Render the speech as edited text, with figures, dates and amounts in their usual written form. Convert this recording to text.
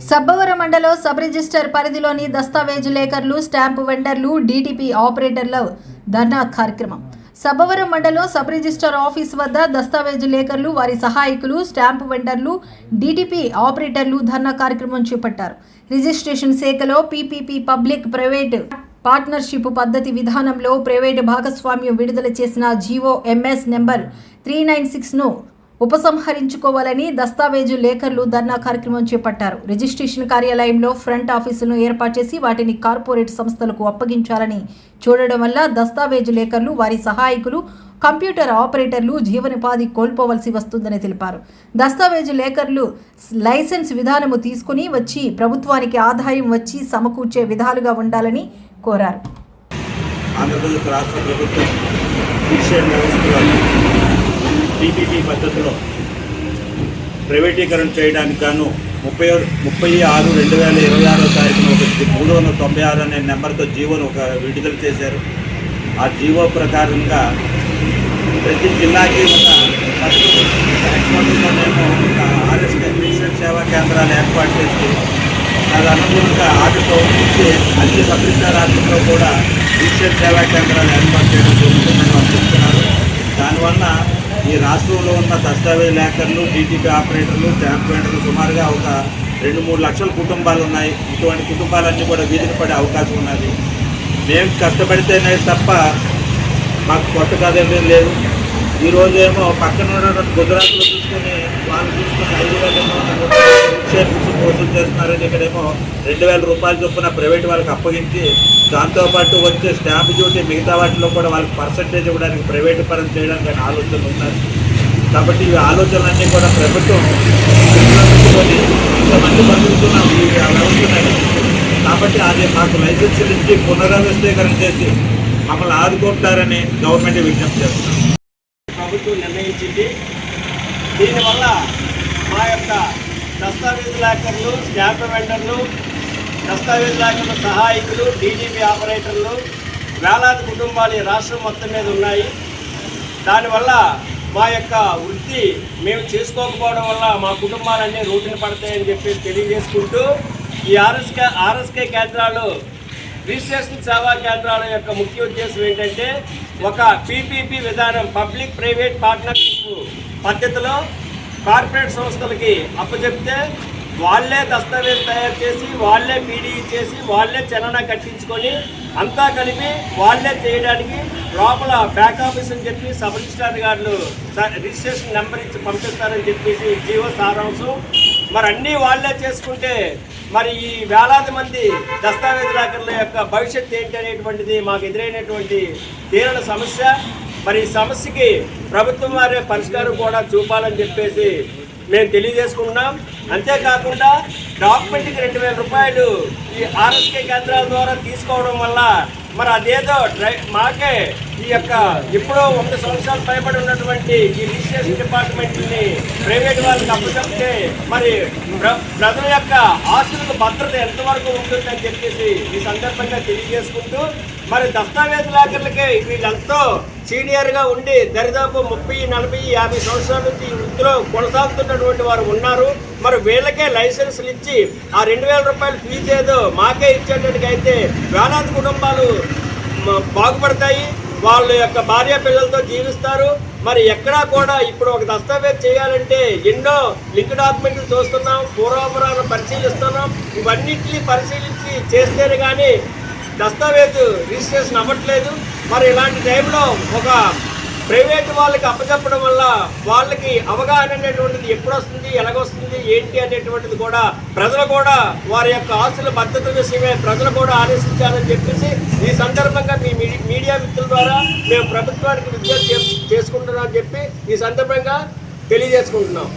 సబ్బవరం మండలం sub register పరిధిలోని దస్తావేజు లేఖర్లు, stamp వెండర్లు, DTP ఆపరేటర్ల ధర్నా కార్యక్రమం. సబ్బవరం మండలం సబ్ రిజిస్టర్ ఆఫీస్ వద్ద దస్తావేజు లేఖర్లు, వారి సహాయకులు, స్టాంపు వెండర్లు, డీటీపీ ఆపరేటర్లు ధర్నా కార్యక్రమం చేపట్టారు. రిజిస్ట్రేషన్ శాఖలో పీపీపీ పబ్లిక్ ప్రైవేట్ పార్ట్నర్షిప్ పద్ధతి విధానంలో ప్రైవేటు భాగస్వామ్యం విడుదల చేసిన జీవో ఎంఎస్ నెంబర్ 396ను ఉపసంహరించుకోవాలని దస్తావేజు లేఖర్లు ధర్నా కార్యక్రమం చేపట్టారు. రిజిస్ట్రేషన్ కార్యాలయంలో ఫ్రంట్ ఆఫీసులను ఏర్పాటు చేసి వాటిని కార్పొరేట్ సంస్థలకు అప్పగించాలని చూడడం వల్ల దస్తావేజు లేఖర్లు, వారి సహాయకులు, కంప్యూటర్ ఆపరేటర్లు జీవనోపాధి కోల్పోవలసి వస్తుందని తెలిపారు. దస్తావేజు లేఖర్లు లైసెన్స్ విధానము తీసుకుని వచ్చి ప్రభుత్వానికి ఆదాయం వచ్చి సమకూర్చే విధాలుగా ఉండాలని కోరారు. ఆంధ్రప్రదేశ్ రాష్ట్ర ప్రభుత్వం పీపీపీ పద్ధతిలో ప్రైవేటీకరణ చేయడానికి గాను 30/6/2026 తారీఖున ఒక 396 అనే నెంబర్తో జీవోను విడుదల చేశారు. ఆ జీవో ప్రకారంగా ప్రతి జిల్లాకి ఒక ఆర్ఎస్కే రిజిస్ట్రేషన్ సేవా కేంద్రాలు ఏర్పాటు చేసి దాని అనుగుణంగా ఆటతో అన్ని సబ్ రిజిస్టర్ ఆఫీసులో కూడా రిజిస్ట్రేషన్ సేవా కేంద్రాలు ఏర్పాటు చేయడం జరుగుతుందని వాళ్ళు చెప్తున్నారు. దానివల్ల ఈ రాష్ట్రంలో ఉన్న దస్తావేజ్ లేఖర్లు, డీటీపీ ఆపరేటర్లు, స్టాంప్ వెండర్లు సుమారుగా ఒక 2-3 లక్షల కుటుంబాలు ఉన్నాయి. ఇటువంటి కుటుంబాలన్నీ కూడా వీధిని పడే అవకాశం ఉన్నది. మేము కష్టపడితేనే తప్ప మాకు కొత్త కథ లేదు. ఈరోజేమో పక్కన ఉన్నటువంటి గుజరాత్లో చూసుకొని వాళ్ళు చూసుకొని 5,000 వసూలు చేస్తున్నారని ఇక్కడేమో 2,000 రూపాయల చొప్పున ప్రైవేట్ వాళ్ళకి అప్పగించి దాంతోపాటు వచ్చే స్టాంప్ డ్యూటీ మిగతా వాటిలో కూడా వాళ్ళకి పర్సంటేజ్ ఇవ్వడానికి ప్రైవేటు పరం చేయడానికి ఆలోచనలు ఉన్నాయి. కాబట్టి ఈ ఆలోచనలన్నీ కూడా ప్రభుత్వం ఇంతమంది బతుకుతున్నాం ఈ వ్యవస్థ. కాబట్టి అది మాకు లైసెన్సులు ఇచ్చి పునర్వ్యవస్థీకరణ చేసి మమ్మల్ని ఆదుకుంటారని గవర్నమెంట్ విజ్ఞప్తి చేస్తున్నాం. ప్రభుత్వం నిర్ణయించింది. దీనివల్ల మా యొక్క దస్తావేజు లేఖర్లు, స్టాంప్ వెండర్లు, దస్తావేజు లేఖర్ల సహాయకులు, డీజీపీ ఆపరేటర్లు వేలాది కుటుంబాలు ఈ రాష్ట్రం మొత్తం మీద ఉన్నాయి. దానివల్ల మా యొక్క వృత్తి మేము చేసుకోకపోవడం వల్ల మా కుటుంబాలన్నీ రోడ్డున పడతాయని చెప్పి తెలియజేసుకుంటూ ఈ ఆర్ఎస్కే కేంద్రాలు, రిజిస్ట్రేషన్ సేవా కేంద్రాల యొక్క ముఖ్య ఉద్దేశం ఏంటంటే ఒక పీపీపీ విధానం, పబ్లిక్ ప్రైవేట్ పార్ట్నర్షిప్ పద్ధతిలో కార్పొరేట్ సంస్థలకి అప్పచెప్తే వాళ్ళే దస్తావేజ్ తయారు చేసి, వాళ్ళే పీడీ చేసి, వాళ్ళే చలనా కట్టించుకొని అంతా కలిపి వాళ్ళే చేయడానికి లోపల బ్యాక్ ఆఫీస్ అని చెప్పి సబ్ రిజిస్ట్రార్ గారు రిజిస్ట్రేషన్ నెంబర్ ఇచ్చి పంపిస్తారని చెప్పేసి జీవో సారాంశం. మరి అన్నీ వాళ్ళే చేసుకుంటే మరి ఈ వేలాది మంది దస్తావేజ్ లేఖర్ల యొక్క భవిష్యత్తు ఏంటి అనేటువంటిది మాకు ఎదురైనటువంటి తీరని సమస్య. మరి ఈ సమస్యకి ప్రభుత్వం వారే పరిష్కారం కూడా చూపాలని చెప్పేసి మేము తెలియజేసుకుంటున్నాం. అంతేకాకుండా డాక్యుమెంట్కి 2,000 రూపాయలు ఈ ఆర్ఎస్కే కేంద్రాల ద్వారా తీసుకోవడం వల్ల మరి అదేదో మాకే ఈ యొక్క ఎప్పుడో 100 సంవత్సరాలు పైబడి ఉన్నటువంటి ఈ రిజిస్ట్రేషన్ డిపార్ట్మెంట్ని ప్రైవేట్ వాళ్ళకి అప్పచెప్తే మరి ప్రజల యొక్క ఆస్తులకు భద్రత ఎంతవరకు ఉంటుందని చెప్పేసి ఈ సందర్భంగా తెలియజేసుకుంటూ మరి దస్తావేజ్ లేఖర్లకే వీళ్ళంతో సీనియర్గా ఉండి దరిదాపు 30, 40, 50 సంవత్సరాల నుంచి ఈ వృత్తిలో కొనసాగుతున్నటువంటి వారు ఉన్నారు. మరి వీళ్ళకే లైసెన్సులు ఇచ్చి ఆ 2,000 రూపాయలు ఫీజు ఏదో మాకే ఇచ్చేటట్టుగా అయితే వేలాది కుటుంబాలు బాగుపడతాయి. వాళ్ళ యొక్క భార్య పిల్లలతో జీవిస్తారు. మరి ఎక్కడా కూడా ఇప్పుడు ఒక దస్తావేజ్ చేయాలంటే ఎన్నో లింక్ డాక్యుమెంట్లు చూస్తున్నాం, పూర్వాపరాలను పరిశీలిస్తున్నాం. ఇవన్నింటినీ పరిశీలించి చేస్తేనే కానీ దస్తావేజు రిజిస్ట్రేషన్ అవ్వట్లేదు. మరి ఇలాంటి టైంలో ఒక ప్రైవేట్ వాళ్ళకి అప్పచెప్పడం వల్ల వాళ్ళకి అవగాహన అనేటువంటిది ఎప్పుడు వస్తుంది, ఎలాగొస్తుంది, ఏంటి అనేటువంటిది కూడా ప్రజలు కూడా వారి యొక్క ఆస్తుల భద్రత విషయమే ప్రజలు కూడా ఆలోచించాలని చెప్పేసి ఈ సందర్భంగా మీ మీడియా మిత్రుల ద్వారా మేము ప్రభుత్వానికి విజ్ఞప్తి చేసుకుంటున్నామని చెప్పి ఈ సందర్భంగా తెలియజేసుకుంటున్నాం.